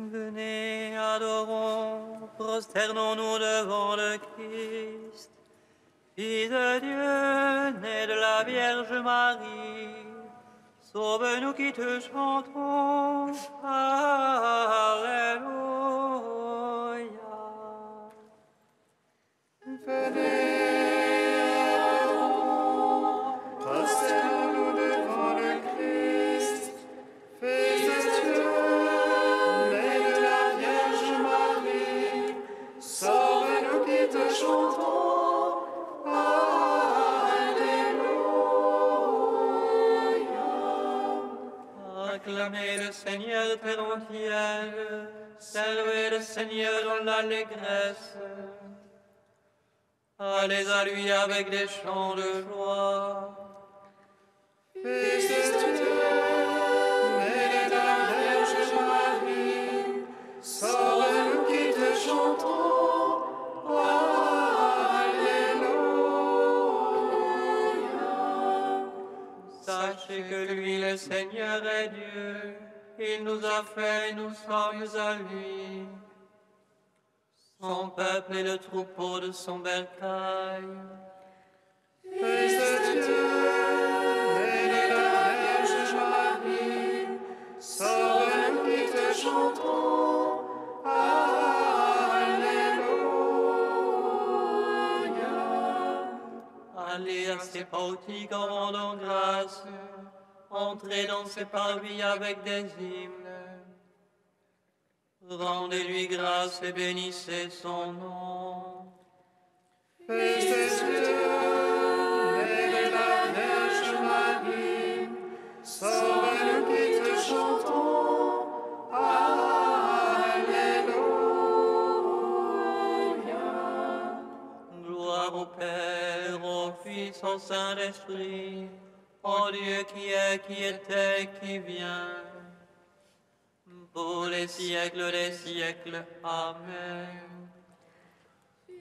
Venez, adorons, prosternons-nous devant le Christ, Fils de Dieu, né de la Vierge Marie. Sauve-nous qui te chantons. Alléluia. Venez, adorons, prosternons-nous devant le Christ, Fils de Dieu, né de la Vierge Marie. Sauve-nous qui te chantons. Alléluia. Acclamez le Seigneur terre entière, saluez le Seigneur dans l'allégresse. Allez à lui avec des chants de joie. Fils de Dieu, né de la Vierge Marie, sauve-nous qui te chantons. Alléluia. Sachez que lui, le Seigneur, est Dieu. Il nous a fait et nous sommes à lui. Son peuple est le troupeau de son bercail. Fils de Dieu, né de la Vierge Marie, sauve-nous qui te chantons. Alléluia. Allez à ses portiques en rendant grâce. Entrez dans ses parvis avec des hymnes. Rendez-lui grâce et bénissez son nom. Fils de Dieu, né de la Vierge Marie, sauve-nous qui te chantons. Alléluia. Gloire au Père, au Fils, au Saint-Esprit, au Dieu qui est, qui était, qui vient, pour les siècles des siècles. Amen.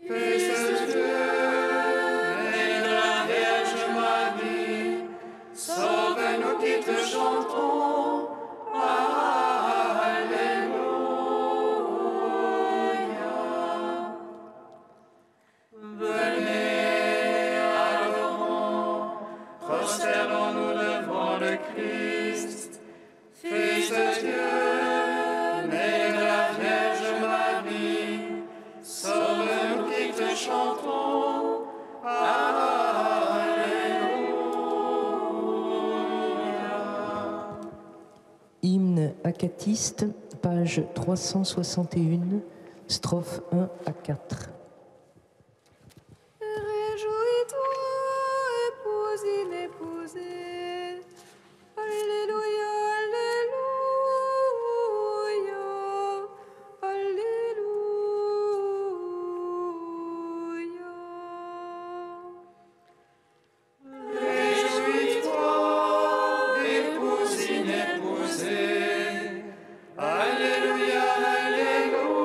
Fils de Dieu, né de la Vierge Marie, sauve-nous qui te chantons. Alléluia. Venez, adorons, prosternons-nous devant le Christ, Fils de Dieu, né de la Vierge Marie, sauve-nous qui te chantons. Alléluia. Hymne acatiste, page 361, strophes 1 à 4. Réjouis-toi, épouse inépousée. Alléluia, alléluia, alléluia. Réjouis-toi, épouse inépousée. Alléluia, alléluia,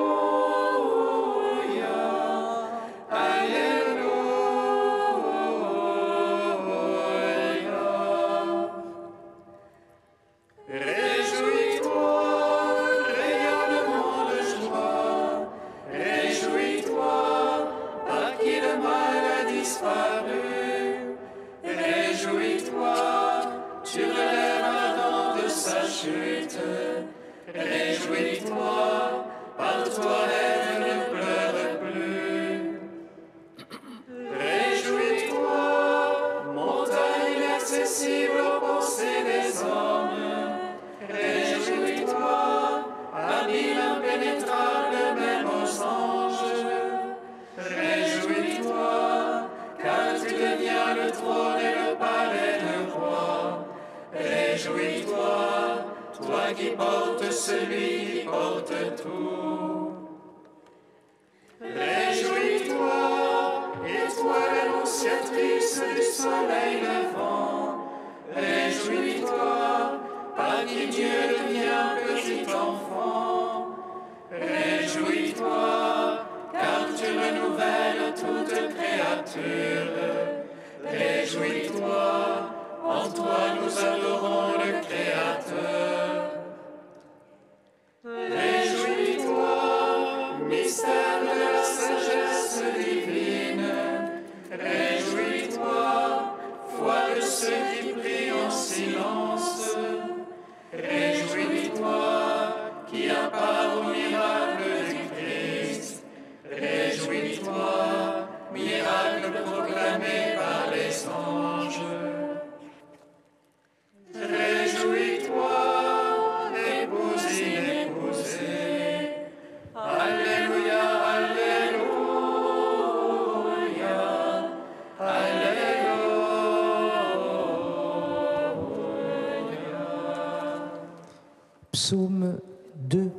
alléluia. Réjouis-toi, rayonnement de joie. Réjouis-toi, par qui le mal a disparu. Réjouis-toi, tu relèves Adam de sa chute. Réjouis-toi, par toi Ève ne pleure plus. Réjouis-toi, montagne inaccessible aux pensées des hommes. Réjouis-toi, abîme impénétrable même aux anges. Réjouis-toi, car tu deviens le trône et le palais de roi. Réjouis-toi, toi qui portes celui qui porte tout. Réjouis-toi, étoile annonciatrice du soleil levant. Réjouis-toi, par qui Dieu devient petit enfant. Réjouis-toi, car tu renouvelles toute créature. Réjouis-toi, en toi nous adorons le Créateur. Réjouis-toi, Psaume 2.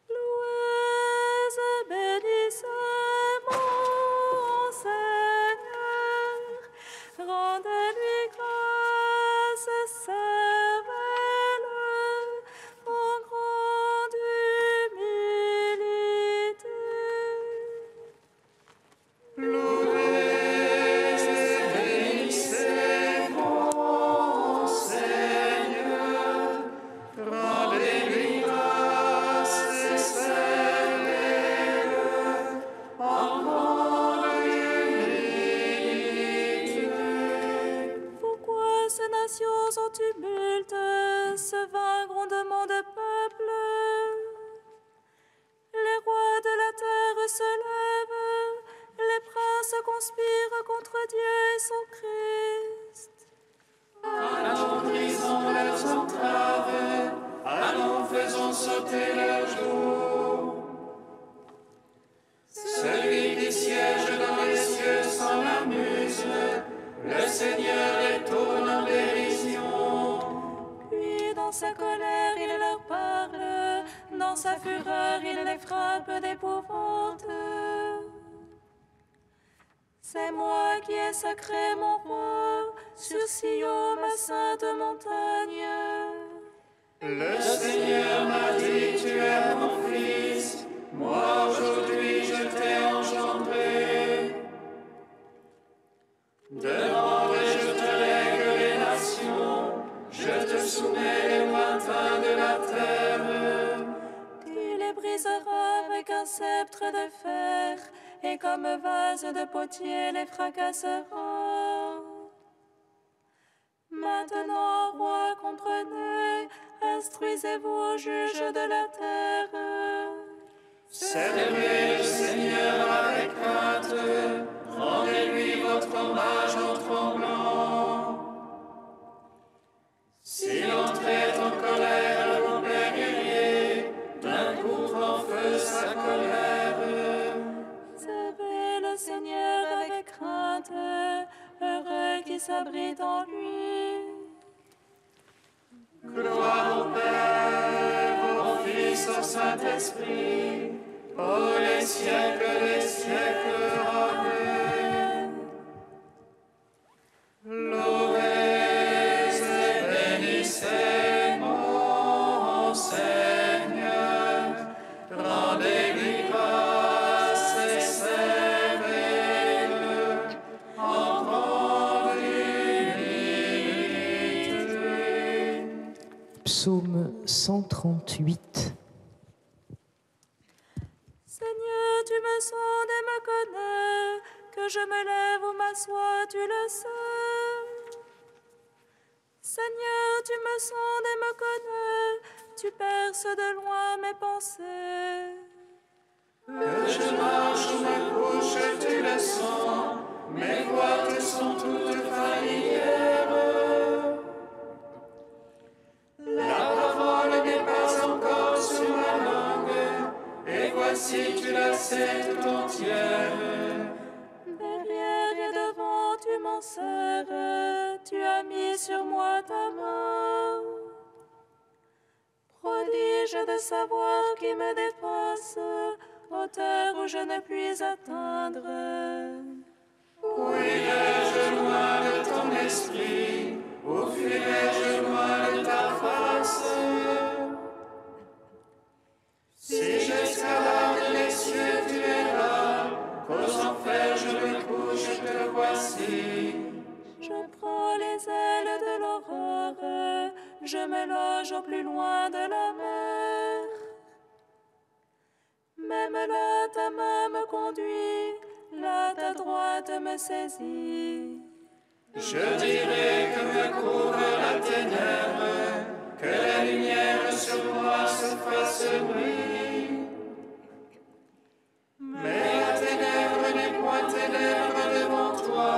Louez et bénissez mon Seigneur, rendez-lui grâce et servez-le en grande humilité. Pourquoi ces nations en tumulte, ce vain grondement de peuple? Les rois de la terre se lèvent, les princes conspirent contre Dieu et son Christ. Allons, brisons leurs entraves, allons, faisons sauter leurs joues. Celui qui siège dans les cieux s'en amuse, le Seigneur les tourne en dérision. Puis dans sa colère il leur parle, dans sa fureur il les frappe d'épouvante. C'est moi qui ai sacré mon roi, sur Sion ma sainte montagne. Le Seigneur m'a dit, tu es mon fils, moi aujourd'hui je t'ai engendré. Demande et je te lègue les nations, je te soumets les lointains de la terre. Tu les briseras avec un sceptre de fer, et comme vase de potier les fracassera. Maintenant, roi, comprenez, instruisez-vous, juges de la terre. Servez le Seigneur avec crainte, rendez-lui votre hommage en tremblant. S'il entrait en colère, vous péririez, d'un coup en feu sa colère. Servez le Seigneur avec crainte, heureux qui s'abrite en lui. Gloire au Père, au Fils, au Saint-Esprit, pour les siècles des siècles. Amen. Louez et bénissez mon Seigneur, rendez-lui grâce et servez-le en grande humilité. Psaume 138. Seigneur, tu me sondes et me connais, que je me lève ou m'assois, tu le sais. Seigneur, tu me sondes et me connais, tu perces de loin mes pensées. Que je marche ou me couche, tu le sens, mes voix te sont toutes familières. La parole n'est pas encore sur ma langue, et voici tu la sais tout entière. Derrière et devant, tu m'en serres, tu as mis sur moi ta main. Prodige de savoir qui me dépasse, hauteur où je ne puis atteindre. Où irai-je loin de ton esprit? Où fuirai-je loin de ta face? Si j'escalade les cieux, tu es là. Qu'aux enfers je me couche, te voici. Je prends les ailes de l'aurore, je me loge au plus loin de la mer. Même là, ta main me conduit, là, ta droite me saisit. Je dirai que me couvre la ténèbre, que la lumière sur moi se fasse nuit. Mais la ténèbre n'est point ténèbre devant toi,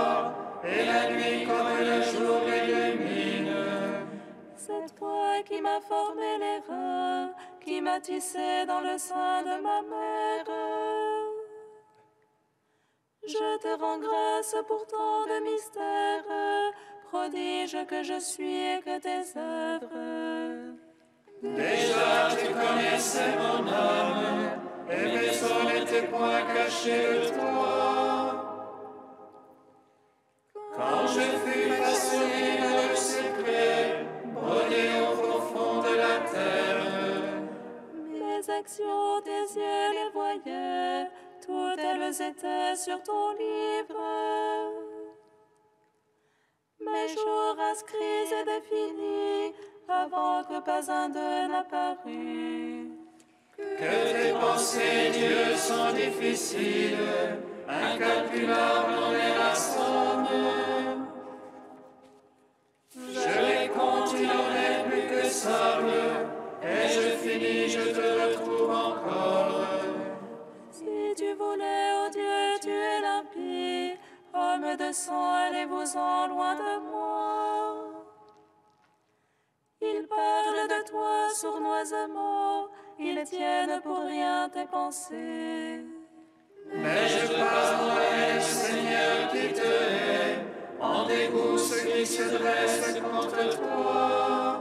et la nuit comme le jour l'illumine. C'est toi qui m'as formé les reins, qui m'as tissé dans le sein de ma mère. Je te rends grâce pour tant de mystères, prodige que je suis et que tes œuvres. Déjà tu connaissais mon âme, et mes os n'étaient point cachés de toi. Quand je fus façonné dans le secret, brodé au profond de la terre, Mes actions, tes yeux les voyaient, toutes elles étaient sur ton livre. Mes jours inscrits et définis, avant que pas un d'eux n'apparût. que tes pensées, Dieu, sont difficiles, incalculables en est la somme. Je les compte, il n'en est plus que sable, et je finis, je te retrouve encore. Si tu voulais, ô Dieu, tu es limpide, homme de sang, allez-vous-en loin de moi. Ils parlent de toi sournoisement, ils tiennent pour rien tes pensées. Mais je pardonnerai, Seigneur, qui te hait, en dégoût ceux qui se dressent contre toi.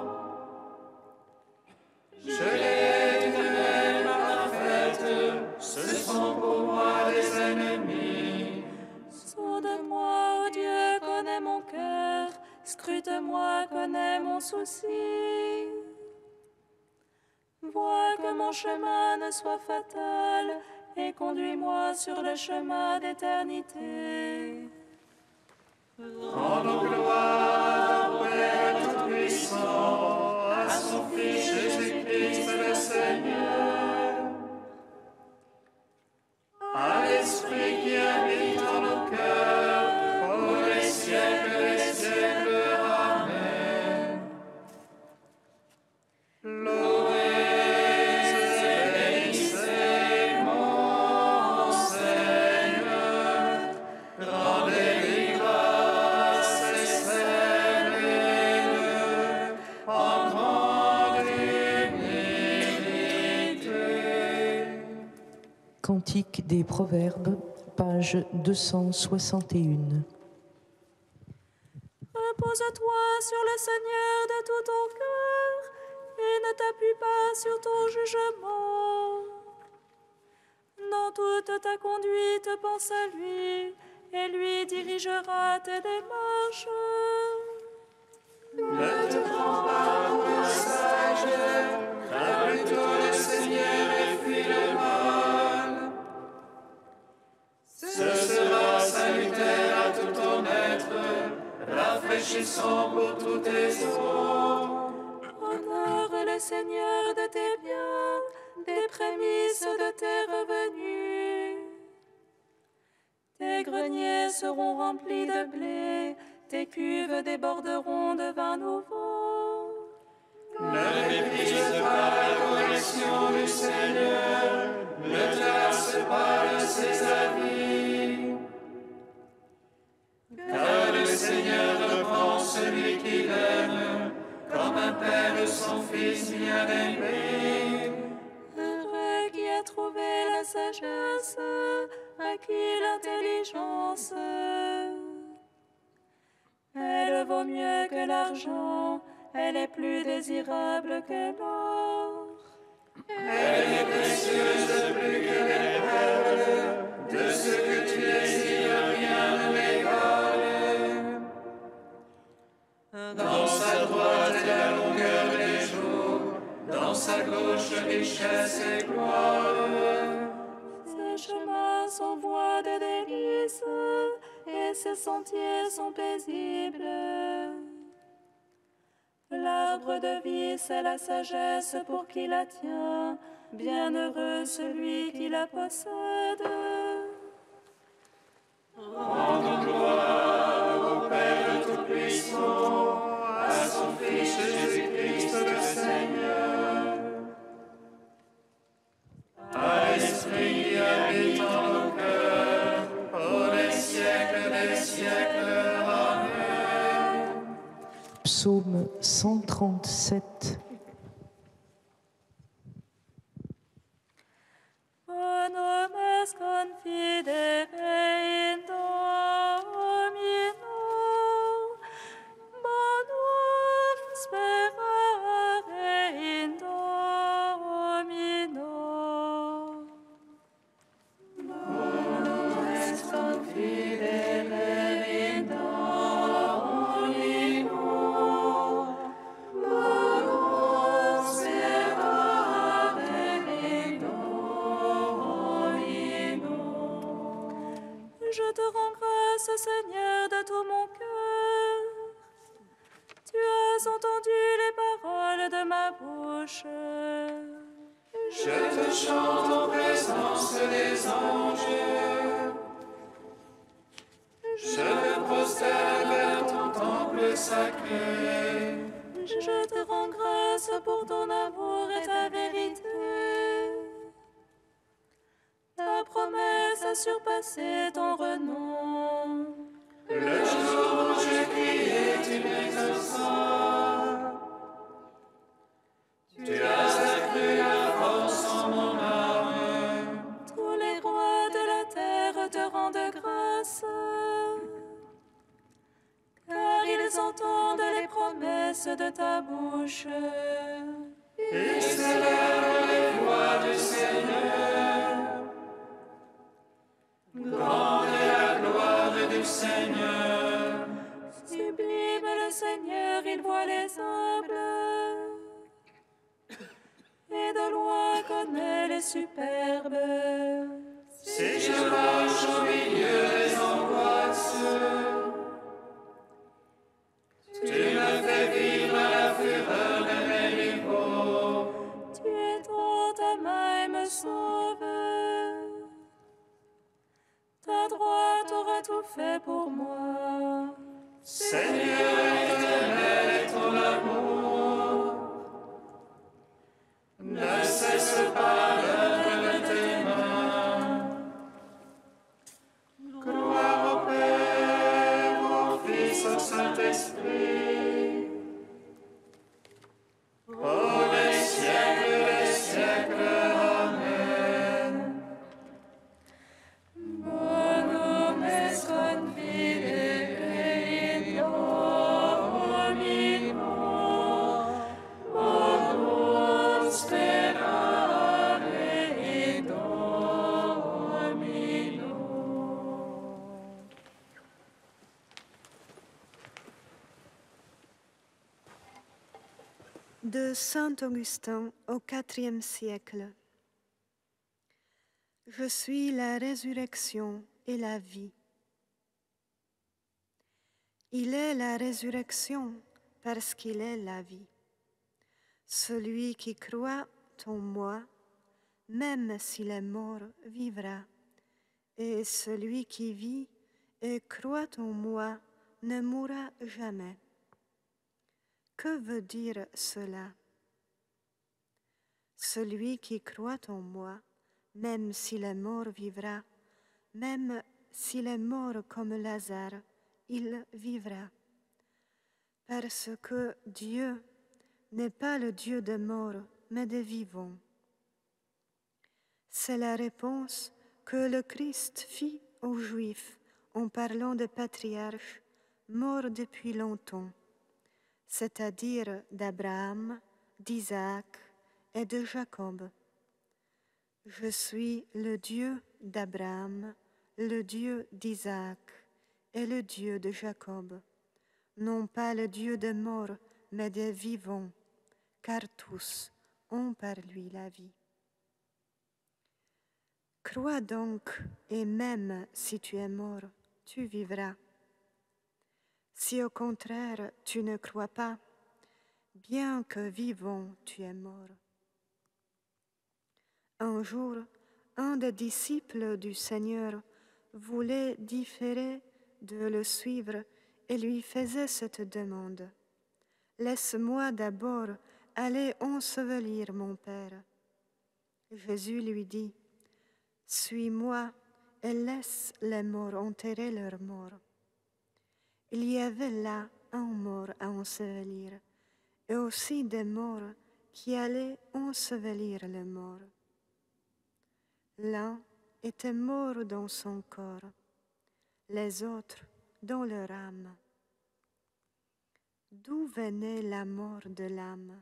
Je l'ai d'une haine parfaite, ce sont pour moi des ennemis. Sonde-moi, ô Dieu, connais mon cœur, scrute-moi, connais mon souci. Vois que mon chemin ne soit fatal, et conduis-moi sur le chemin d'éternité. Rendons gloire au Père Tout-Puissant, à son Fils Jésus-Christ le Seigneur, à l'Esprit qui habite en nos cœurs, pour les siècles des siècles. Amen. Louez et bénissez mon Seigneur, rendez-lui grâce et servez-le en grande humilité. Cantique des Proverbes, page 261. Repose-toi sur le Seigneur de tout ton cœur, et ne t'appuie pas sur ton jugement. Dans toute ta conduite, pense à lui, et lui dirigera tes démarches. Ne te prends pas pour un sage, crains plutôt le Seigneur et fuis le mal. Ce sera salutaire à tout ton être, rafraîchissant pour tous tes os. Honore le Seigneur de tes biens, des prémices de tes revenus. Tes greniers seront remplis de blé, tes cuves déborderont de vin nouveau. Ne méprise pas la correction du Seigneur, ne te lasse pas de ses avis. Car le Seigneur reprend celui qu'il aime, comme un père son fils bien-aimé. Heureux qui a trouvé la sagesse, acquis l'intelligence. Elle vaut mieux que l'argent, elle est plus désirable que l'or. Elle est précieuse plus que les perles, de ce que tu désires rien ne l'égale. Dans sa droite est la longueur des jours, dans sa gauche richesse et gloire. Ses chemins sont voies de délices, et ses sentiers sont paisibles. L'arbre de vie, c'est la sagesse pour qui la tient. Bienheureux celui qui la possède. Rendons gloire au Père Tout-Puissant, à son Fils Jésus-Christ le Seigneur, à l'Esprit qui habite en nos cœurs, pour les siècles des siècles. Amen. Psaume 137. Bonum est confidere in Domino, grâce, Seigneur, de tout mon cœur. Tu as entendu les paroles de ma bouche. Je te chante en présence des anges. Je me prosterne vers ton temple sacré. Je te rends grâce pour ton amour et ta vérité. Ta promesse a surpassé ton renom. Le jour où j'ai crié, tu m'exauças. Tu as accru la force en mon âme. Tous les rois de la terre te rendent grâce, car ils entendent les promesses de ta bouche. Ils célèbrent les voies du Seigneur. Grande est la gloire du Seigneur. Sublime le Seigneur, il voit les humbles, et de loin connaît les superbes. Si je marche au milieu des angoisses, tu me fais vivre à la fureur de mes rivaux. Tu étends ta main et me sauve. Ta droite aura tout fait pour moi. Seigneur éternel est ton amour. Ne cesse pas l'œuvre de tes mains. Gloire au Père, au Fils, au Saint-Esprit. Pour les siècles des siècles. Amen. Bonum est confide in Domino, bonum sperare in Domino. De Saint Augustin au IVe siècle. Je suis la résurrection et la vie. Il est la résurrection parce qu'il est la vie. Celui qui croit en moi, même s'il est mort, vivra. Et celui qui vit et croit en moi ne mourra jamais. Que veut dire cela? Celui qui croit en moi, même s'il est mort, vivra. Même s'il est mort comme Lazare, il vivra. Parce que Dieu n'est pas le Dieu des morts, mais des vivants. C'est la réponse que le Christ fit aux Juifs en parlant des patriarches morts depuis longtemps, c'est-à-dire d'Abraham, d'Isaac et de Jacob. Je suis le Dieu d'Abraham, le Dieu d'Isaac et le Dieu de Jacob, non pas le Dieu des morts, mais des vivants, car tous ont par lui la vie. Crois donc, et même si tu es mort, tu vivras. Si au contraire tu ne crois pas, bien que vivant, tu es mort. Un jour, un des disciples du Seigneur voulait différer de le suivre et lui faisait cette demande. « Laisse-moi d'abord aller ensevelir mon Père. » Jésus lui dit, « Suis-moi et laisse les morts enterrer leurs morts. » Il y avait là un mort à ensevelir et aussi des morts qui allaient ensevelir les morts. L'un était mort dans son corps, les autres dans leur âme. D'où venait la mort de l'âme?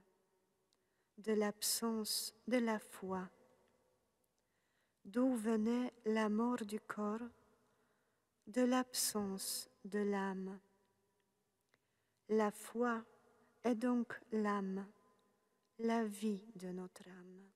De l'absence de la foi. D'où venait la mort du corps? De l'absence de l'âme. La foi est donc l'âme, la vie de notre âme.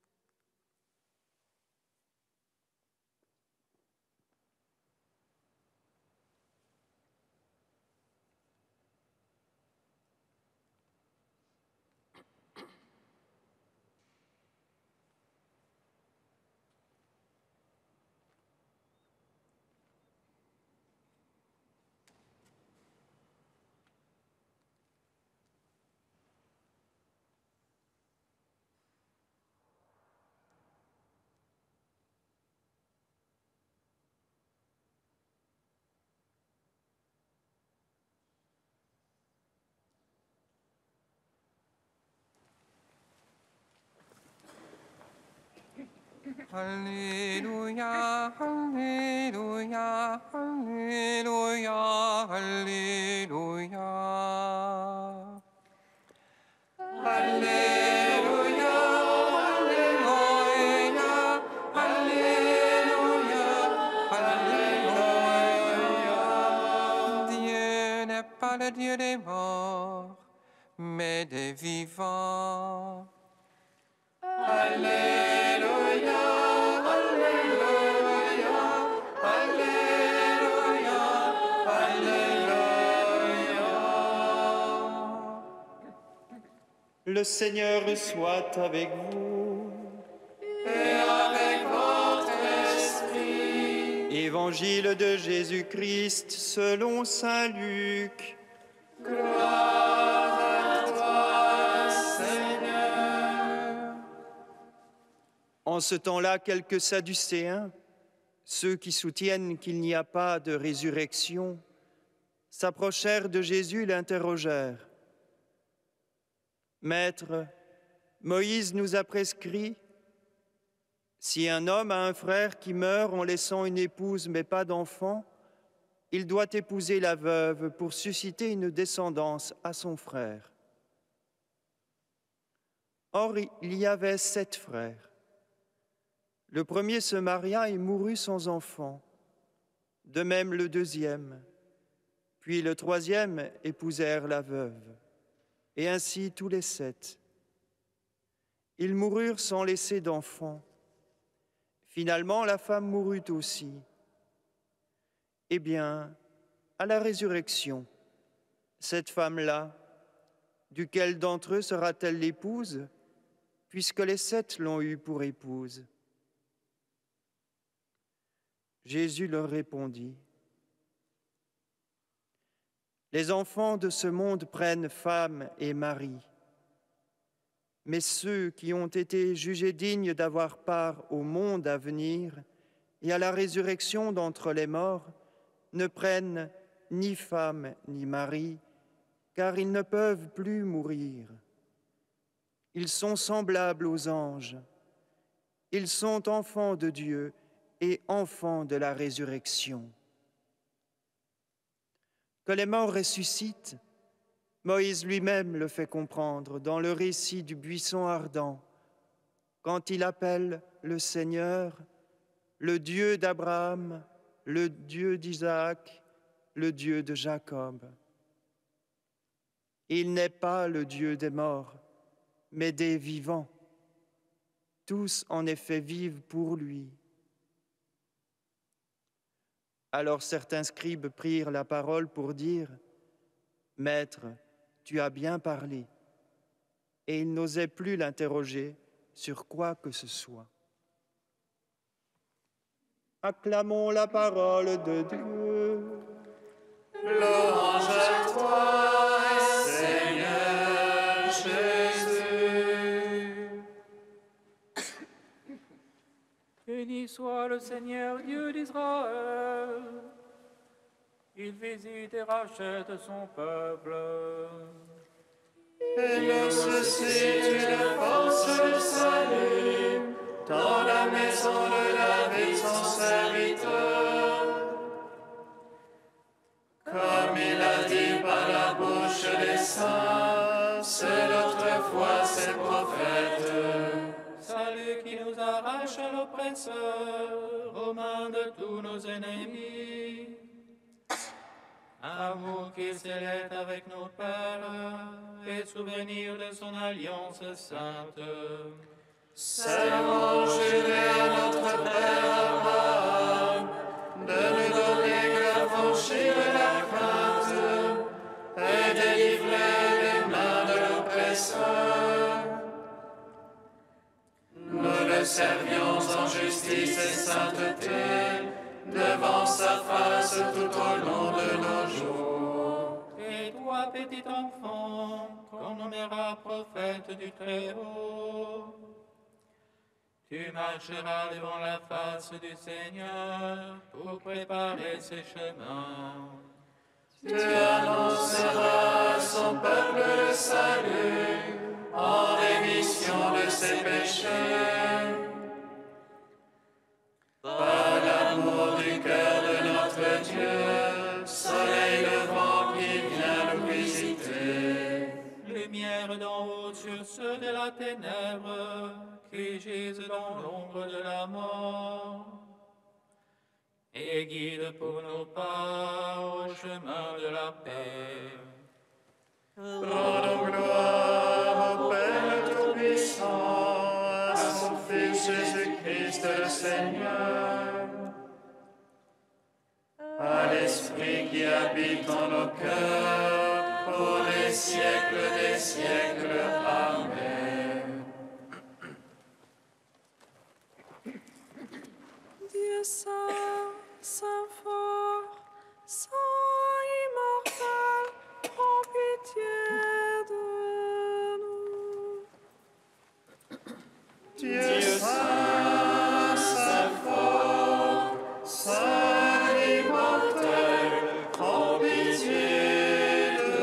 Alléluia, Alléluia, Alléluia, Alléluia. Alléluia, Alléluia, Alléluia, Alléluia. Dieu n'est pas le Dieu des morts, mais des vivants. Alléluia, Alléluia, Alléluia, Alléluia. Le Seigneur soit avec vous. Et avec votre esprit. Évangile de Jésus-Christ selon saint Luc. Gloire à toi, Seigneur. En ce temps-là, quelques Sadducéens, ceux qui soutiennent qu'il n'y a pas de résurrection, s'approchèrent de Jésus et l'interrogèrent. « Maître, Moïse nous a prescrit, si un homme a un frère qui meurt en laissant une épouse mais pas d'enfant, il doit épouser la veuve pour susciter une descendance à son frère. Or, il y avait 7 frères. Le premier se maria et mourut sans enfant, de même le deuxième. Puis le troisième épousèrent la veuve, et ainsi tous les 7. Ils moururent sans laisser d'enfant. Finalement, la femme mourut aussi. Eh bien, à la résurrection, cette femme-là, duquel d'entre eux sera-t-elle l'épouse, puisque les 7 l'ont eue pour épouse? Jésus leur répondit, « Les enfants de ce monde prennent femme et mari, mais ceux qui ont été jugés dignes d'avoir part au monde à venir et à la résurrection d'entre les morts ne prennent ni femme ni mari, car ils ne peuvent plus mourir. Ils sont semblables aux anges. Ils sont enfants de Dieu et enfants de la résurrection. Que les morts ressuscitent, Moïse lui-même le fait comprendre dans le récit du buisson ardent, quand il appelle le Seigneur, le Dieu d'Abraham, le Dieu d'Isaac, le Dieu de Jacob. Il n'est pas le Dieu des morts, mais des vivants. Tous, en effet, vivent pour lui. Alors certains scribes prirent la parole pour dire « Maître, tu as bien parlé. » Et ils n'osaient plus l'interroger sur quoi que ce soit. Acclamons la parole de Dieu. Louange à toi, Seigneur Jésus. Béni soit le Seigneur Dieu d'Israël. Il visite et rachète son peuple. Et leur suscite une force de salut dans la maison de David son serviteur. Comme il a dit par la bouche des saints, seul autrefois ses prophètes. Salut qui nous arrache à l'oppresseur, aux mains de tous nos ennemis. Amour qu'il scellait avec nos pères, et souvenir de son alliance sainte. Serment juré à notre Père Abraham, de nous donner l'affranchir de la crainte, et délivrer des mains de l'oppresseur. Nous le servions en justice et sainteté, devant sa face tout au long de nos jours. Et toi, petit enfant, qu'on nommera prophète du Très-Haut, tu marcheras devant la face du Seigneur pour préparer ses chemins. Tu annonceras à son peuple le salut, en rémission de ses péchés. sur ceux de la ténèbre qui gisent dans l'ombre de la mort. Et guide pour nos pas au chemin de la paix. Rendons gloire au Père Tout-Puissant, à son Fils Jésus-Christ le Seigneur, à l'Esprit qui habite en nos cœurs, pour les siècles des siècles. Amen. Dieu saint, saint fort, saint immortel, prends pitié de nous. Dieu saint, saint fort, saint immortel, prends pitié de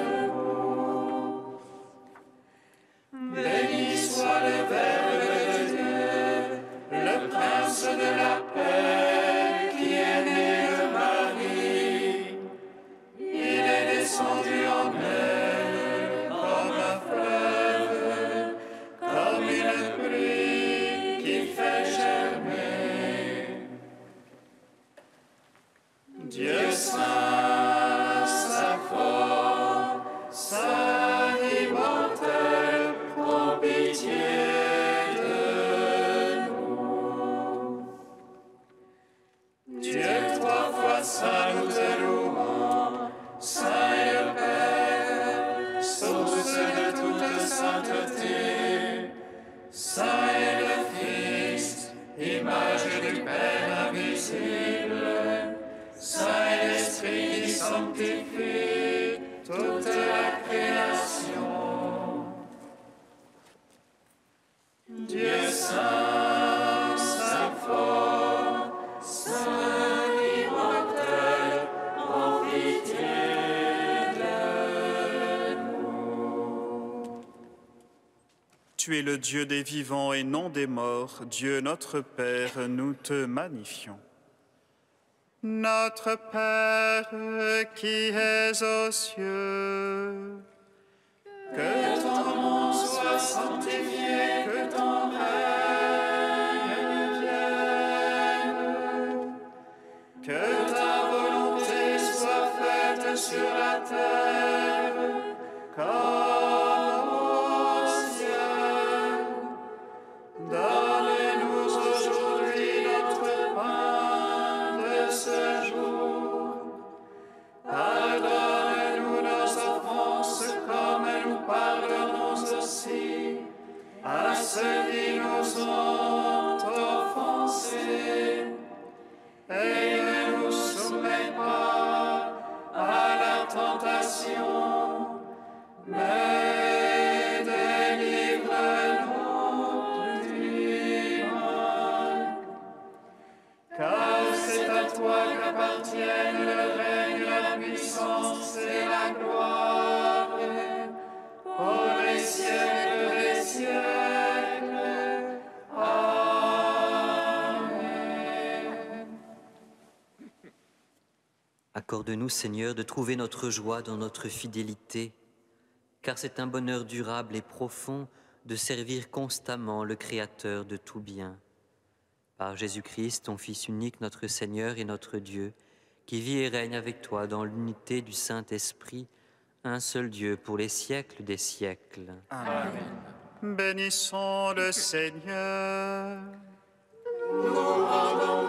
nous. Béni soit le Verbe de Dieu, le Prince de la paix, qui est né de Marie. Il est descendu en elle comme un fleuve, comme une pluie qui fait germer. Dieu saint, saint fort, saint immortel, prends pitié de nous. Dieu trois fois saint, nous te louons, saint est le Père, source de toute sainteté. Saint est le Fils, image du Père invisible. Saint est l'Esprit qui sanctifie toute la création. Dieu saint, saint fort, saint immortel, prends pitié de nous. Tu es le Dieu des vivants et non des morts, Dieu notre Père, nous te magnifions. Notre Père qui es aux cieux, Que ton nom soit sanctifié, que ton règne vienne, que ta volonté soit faite sur la terre comme au ciel. Donne-nous aujourd'hui notre pain de ce jour. Pardonne-nous nos offenses comme nous pardonnons aussi à ceux qui nous ont offensés. Et ne nous soumets pas à la tentation, mais délivre-nous du mal. Car c'est à toi qu'appartiennent le règne, la puissance et la gloire, pour les siècles des siècles. Amen. Accorde-nous, Seigneur, de trouver notre joie dans notre fidélité, car c'est un bonheur durable et profond de servir constamment le Créateur de tout bien. Par Jésus-Christ, ton Fils unique, notre Seigneur et notre Dieu, qui vit et règne avec toi dans l'unité du Saint-Esprit, un seul Dieu pour les siècles des siècles. Amen. Bénissons le Seigneur. Nous rendons